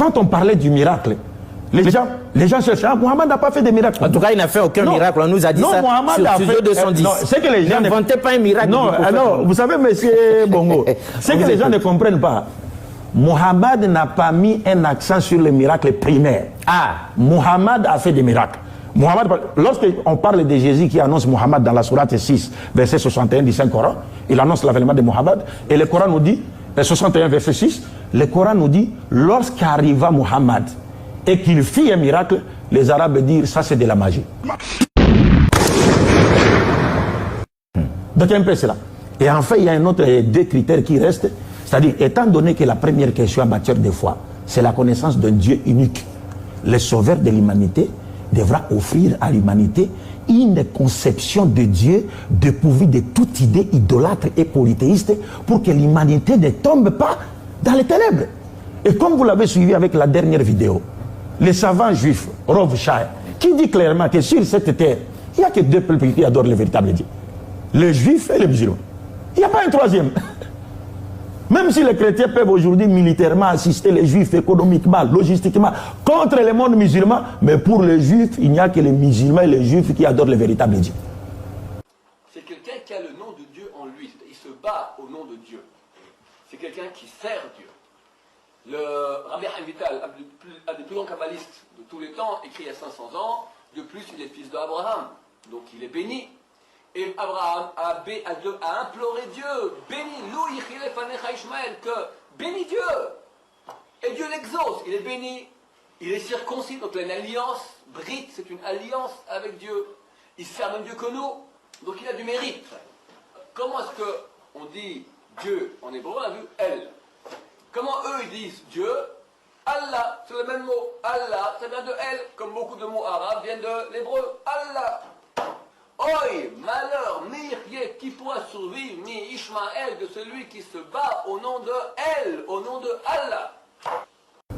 quand on parlait du miracle, les gens cherchaient, Mohamed n'a pas fait de miracle. En tout cas, il n'a fait aucun miracle. On nous a dit ça sur 210. C'est que les gens n'inventaient pas un miracle. Non, alors, vous savez, monsieur Bongo, c'est que les gens ne comprennent pas. Mohamed n'a pas mis un accent sur le miracle primaire. Mohamed a fait des miracles. Lorsqu'on parle de Jésus qui annonce Mohamed dans la sourate 6, verset 61 du Saint-Coran, il annonce l'avènement de Mohamed, et le Coran nous dit, 61 verset 6, le Coran nous dit, lorsqu'arriva Mohamed et qu'il fit un miracle, les Arabes disent, ça c'est de la magie. Donc un peu cela. Et enfin, il y a un autre deux critères qui restent, c'est-à-dire, étant donné que la première question en matière de foi, c'est la connaissance d'un Dieu unique, le sauveur de l'humanité devra offrir à l'humanité une conception de Dieu dépourvue de toute idée idolâtre et polythéiste pour que l'humanité ne tombe pas dans les ténèbres. Et comme vous l'avez suivi avec la dernière vidéo, le savant juif, Rov Shai, qui dit clairement que sur cette terre, il n'y a que deux peuples qui adorent le véritable Dieu. Les juifs et les musulmans. Il n'y a pas un troisième. Même si les chrétiens peuvent aujourd'hui militairement assister les juifs économiquement, logistiquement, contre le monde musulman, mais pour les juifs, il n'y a que les musulmans et les juifs qui adorent le véritable Dieu. C'est quelqu'un qui a le nom de Dieu en lui, il se bat au nom de Dieu. C'est quelqu'un qui sert Dieu. Le Rabbi Chaim Vital, un des plus grands kabbalistes de tous les temps, écrit il y a 500 ans, de plus il est fils d'Abraham, donc il est béni. Et Abraham a imploré Dieu, bénis Louis Fanecha Ishmael, que bénis Dieu. Et Dieu l'exauce, il est béni, il est circoncis, donc il a une alliance, Brit, c'est une alliance avec Dieu. Il sert même Dieu que nous, donc il a du mérite. Comment est-ce qu'on dit Dieu en hébreu? On a vu El. Comment eux ils disent Dieu? Allah, c'est le même mot. Allah, ça vient de El, comme beaucoup de mots arabes viennent de l'hébreu. Allah. Oi, malheur, Mirié, qui pourra survivre, ni Ishmaël, de celui qui se bat au nom de El, au nom de Allah.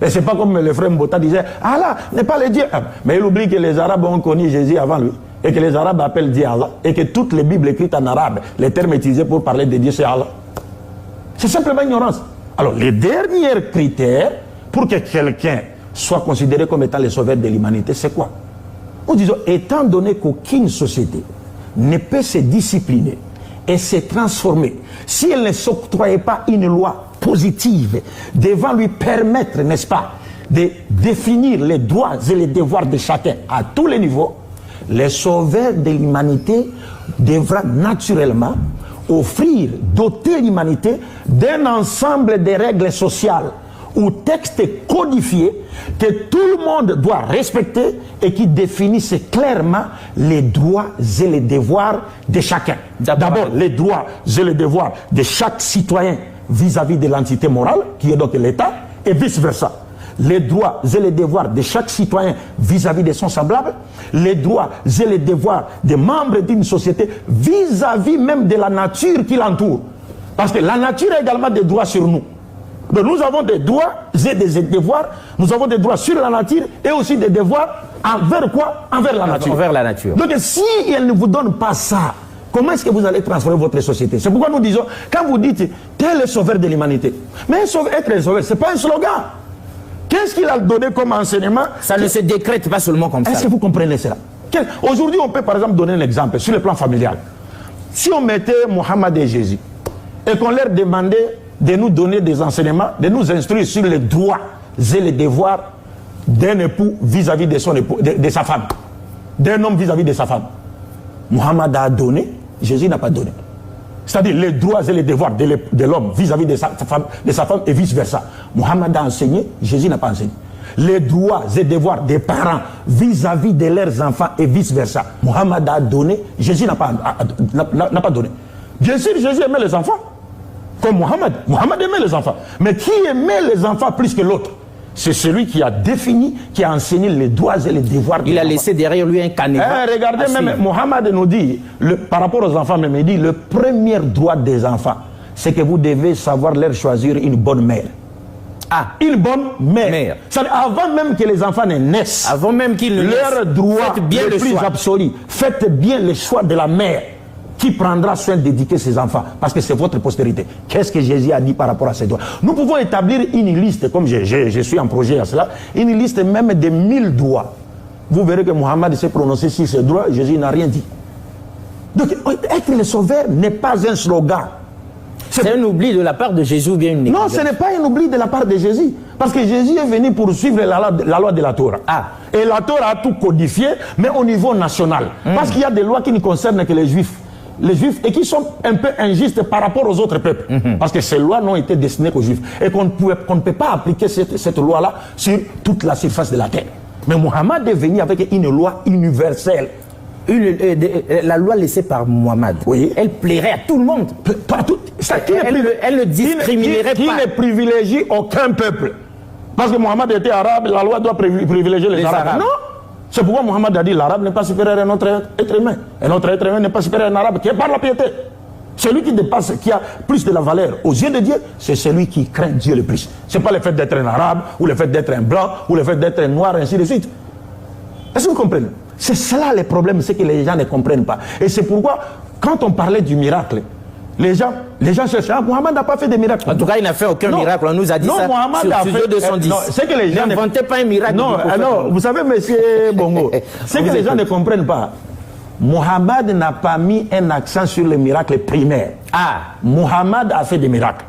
Et c'est pas comme le frère Mbota disait, Allah n'est pas le Dieu. Mais il oublie que les Arabes ont connu Jésus avant lui. Et que les Arabes appellent Dieu Allah. Et que toutes les Bibles écrites en arabe, les termes utilisés pour parler de Dieu, c'est Allah. C'est simplement ignorance. Alors, les derniers critères pour que quelqu'un soit considéré comme étant le sauveur de l'humanité, c'est quoi? Nous disons, étant donné qu'aucune société ne peut se discipliner et se transformer si elle ne s'octroyait pas une loi positive devant lui permettre, n'est-ce pas, de définir les droits et les devoirs de chacun à tous les niveaux, le sauveur de l'humanité devra naturellement offrir, doter l'humanité d'un ensemble de règles sociales ou textes codifiés que tout le monde doit respecter et qui définissent clairement les droits et les devoirs de chacun. D'abord, les droits et les devoirs de chaque citoyen vis-à-vis de l'entité morale, qui est donc l'État, et vice-versa. Les droits et les devoirs de chaque citoyen vis-à-vis de son semblable, les droits et les devoirs des membres d'une société vis-à-vis même de la nature qui l'entoure. Parce que la nature a également des droits sur nous. Donc nous avons des droits et des devoirs, nous avons des droits sur la nature et aussi des devoirs envers quoi? Envers la nature. Envers la nature. Donc si elle ne vous donne pas ça, comment est-ce que vous allez transformer votre société? C'est pourquoi nous disons, quand vous dites tel est le sauveur de l'humanité, mais être un sauveur, ce n'est pas un slogan. Qu'est-ce qu'il a donné comme enseignement? Ça ne se décrète pas seulement comme ça. Est-ce que vous comprenez cela? Aujourd'hui, on peut par exemple donner un exemple sur le plan familial. Si on mettait Mohamed et Jésus et qu'on leur demandait de nous donner des enseignements, de nous instruire sur les droits et les devoirs d'un époux vis-à-vis de son époux, de sa femme, d'un homme vis-à-vis de sa femme. Mohamed a donné, Jésus n'a pas donné. C'est-à-dire les droits et les devoirs de l'homme vis-à-vis de sa femme et vice-versa. Mohamed a enseigné, Jésus n'a pas enseigné. Les droits et devoirs des parents vis-à-vis de leurs enfants et vice-versa. Mohamed a donné, Jésus n'a pas donné. Bien sûr, Jésus aimait les enfants. Comme Mohamed. Mohamed aimait les enfants. Mais qui aimait les enfants plus que l'autre? C'est celui qui a défini, qui a enseigné les droits et les devoirs des enfants. Il a laissé derrière lui un canébat. Regardez, même Mohamed nous dit, par rapport aux enfants, même, il dit, le premier droit des enfants, c'est que vous devez savoir leur choisir une bonne mère. Ah, une bonne mère. Avant même que les enfants ne naissent, avant même qu'ils ne naissent, leur droit le plus absolu, faites bien le choix de la mère. qui prendra soin d'éduquer ses enfants, parce que c'est votre postérité. Qu'est-ce que Jésus a dit par rapport à ces droits? Nous pouvons établir une liste, comme je suis en projet à cela, une liste même de 1000 droits. Vous verrez que Mohammed s'est prononcé sur ces droits, Jésus n'a rien dit. Donc, être le sauveur n'est pas un slogan. C'est un oubli de la part de Jésus ou bien une négligence? Non, ce n'est pas un oubli de la part de Jésus. Parce que Jésus est venu pour suivre la loi de la Torah. Et la Torah a tout codifié, mais au niveau national. Parce qu'il y a des lois qui ne concernent que les Juifs. Les Juifs, et qui sont un peu injustes par rapport aux autres peuples. Parce que ces lois n'ont été destinées qu'aux Juifs. Et qu'on ne peut pas appliquer cette loi-là sur toute la surface de la terre. Mais Mohammed est venu avec une loi universelle. La loi laissée par Mohammed, oui, elle plairait à tout le monde. Elle ne discriminerait pas. Qui ne privilégie aucun peuple. Parce que Mohammed était arabe, la loi doit privilégier les Arabes. Non. C'est pourquoi Mohammed a dit l'arabe n'est pas supérieur à un autre être humain. Un autre être humain n'est pas supérieur à un arabe qui est par la piété. Celui qui dépasse, qui a plus de la valeur aux yeux de Dieu, c'est celui qui craint Dieu le plus. Ce n'est pas le fait d'être un arabe, ou le fait d'être un blanc, ou le fait d'être un noir, ainsi de suite. Est-ce que vous comprenez? C'est cela le problème, c'est que les gens ne comprennent pas. Et c'est pourquoi, quand on parlait du miracle, les gens cherchaient. Ah, Mohammed n'a pas fait de miracle. En tout cas, il n'a fait aucun miracle. On nous a dit ça sur Studio 210. C'est que les gens n'inventaient pas un miracle. Non, vous savez, monsieur Bongo, c'est que les gens ne comprennent pas. Mohammed n'a pas mis un accent sur le miracle primaire. Mohammed a fait des miracles.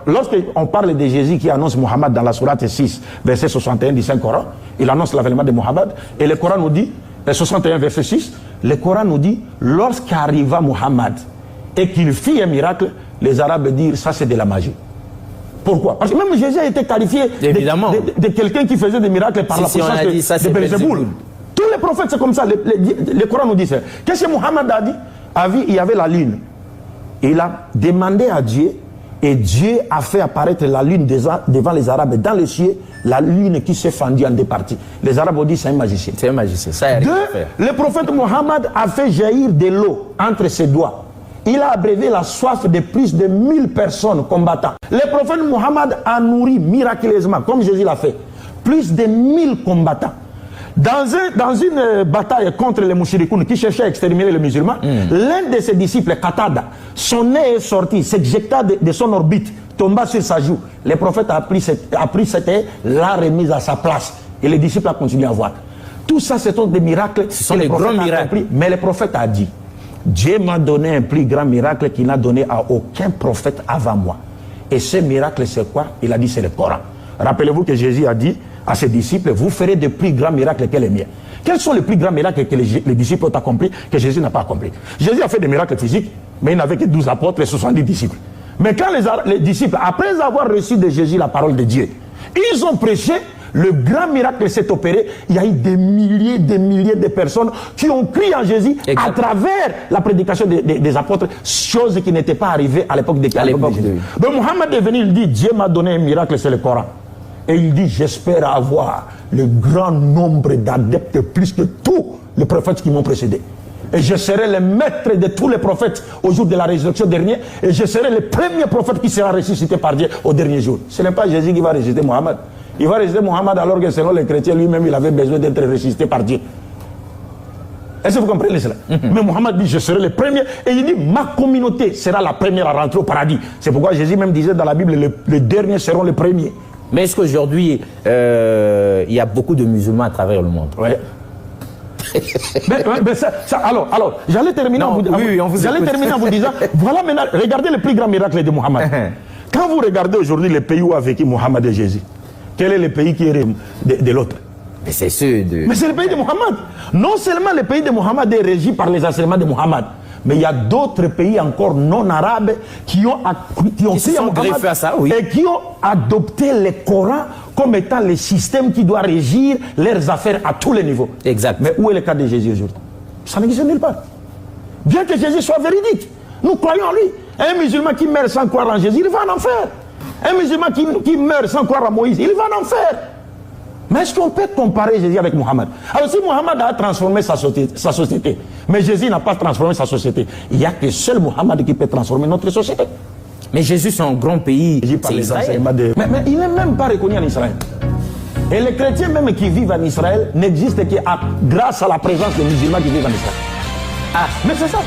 Lorsqu'on parle de Jésus qui annonce Mohammed dans la sourate 6, verset 61 du Saint-Coran, il annonce l'avènement de Mohammed, et le Coran nous dit, 61 verset 6, le Coran nous dit, lorsqu'arriva Mohammed et qu'il fit un miracle, les Arabes disent, ça c'est de la magie. Pourquoi? Parce que même Jésus a été qualifié de quelqu'un qui faisait des miracles par la puissance de Belzéboul. Tous les prophètes c'est comme ça, le Coran nous dit ça. Qu'est-ce que Mohammed a dit? Il y avait la lune. Il a demandé à Dieu, et Dieu a fait apparaître la lune devant les Arabes dans les cieux, la lune qui s'est fendue en deux parties. Les Arabes ont dit c'est un magicien. C'est un magicien, ça arrive. Le prophète Mohammed a fait jaillir de l'eau entre ses doigts. Il a abrévé la soif de plus de 1000 personnes combattant. Le prophète Mohammed a nourri miraculeusement, comme Jésus l'a fait, plus de 1000 combattants. Dans une bataille contre les mouchirikoun qui cherchaient à exterminer les musulmans, l'un de ses disciples, Qatada, son nez est sorti, s'éjecta de son orbite, tomba sur sa joue. Le prophète a pris cette haie, l'a remise à sa place. Et les disciples ont continué à voir. Tout ça, ce sont des miracles. Ce sont des grands miracles. Mais le prophète a dit, Dieu m'a donné un plus grand miracle qu'il n'a donné à aucun prophète avant moi. Et ce miracle, c'est quoi? Il a dit, c'est le Coran. Rappelez-vous que Jésus a dit à ses disciples, vous ferez de plus grands miracles que les miens. Quels sont les plus grands miracles que les disciples ont accomplis, que Jésus n'a pas accomplis? Jésus a fait des miracles physiques, mais il n'avait que 12 apôtres et 70 disciples. Mais quand les disciples, après avoir reçu de Jésus la parole de Dieu, ils ont prêché, le grand miracle s'est opéré, il y a eu des milliers de personnes qui ont crié en Jésus à travers la prédication des apôtres, chose qui n'était pas arrivée à l'époque de Jésus. Donc Mohammed est venu, il dit, Dieu m'a donné un miracle, c'est le Coran. Et il dit, j'espère avoir le grand nombre d'adeptes, plus que tous les prophètes qui m'ont précédé. Et je serai le maître de tous les prophètes au jour de la résurrection dernière. Et je serai le premier prophète qui sera ressuscité par Dieu au dernier jour. Ce n'est pas Jésus qui va ressusciter Mohammed. Il va ressusciter Mohammed alors que selon les chrétiens, lui-même, il avait besoin d'être ressuscité par Dieu. Est-ce que vous comprenez cela? Mais Mohammed dit, je serai le premier. Et il dit, ma communauté sera la première à rentrer au paradis. C'est pourquoi Jésus même disait dans la Bible, les derniers seront les premiers. Mais est-ce qu'aujourd'hui, il y a beaucoup de musulmans à travers le monde? Oui. alors, j'allais terminer, en vous disant, voilà maintenant, regardez le plus grand miracle de Mohammed. Quand vous regardez aujourd'hui les pays où a vécu Mohammed et Jésus, quel est le pays qui est de l'autre? Mais c'est ceux de... Mais c'est le pays de Mohammed. Non seulement le pays de Mohammed est régi par les enseignements de Mohammed, mais il y a d'autres pays encore non arabes qui ont se sont greffés à ça, oui. Et qui ont adopté le Coran comme étant le système qui doit régir leurs affaires à tous les niveaux. Exact. Mais où est le cas de Jésus aujourd'hui? Ça n'existe nulle part. Bien que Jésus soit véridique, nous croyons en lui. Un musulman qui meurt sans croire en Jésus, il va en enfer. Un musulman qui meurt sans croire en Moïse, il va en enfer. Mais est-ce qu'on peut comparer Jésus avec Mohammed? Alors si Mohammed a transformé sa société, mais Jésus n'a pas transformé sa société, il n'y a que seul Mohammed qui peut transformer notre société. Mais Jésus, c'est un grand pays, c'est Israël. Mais il n'est même pas reconnu en Israël. Et les chrétiens même qui vivent en Israël n'existent que grâce à la présence des musulmans qui vivent en Israël. Mais c'est ça.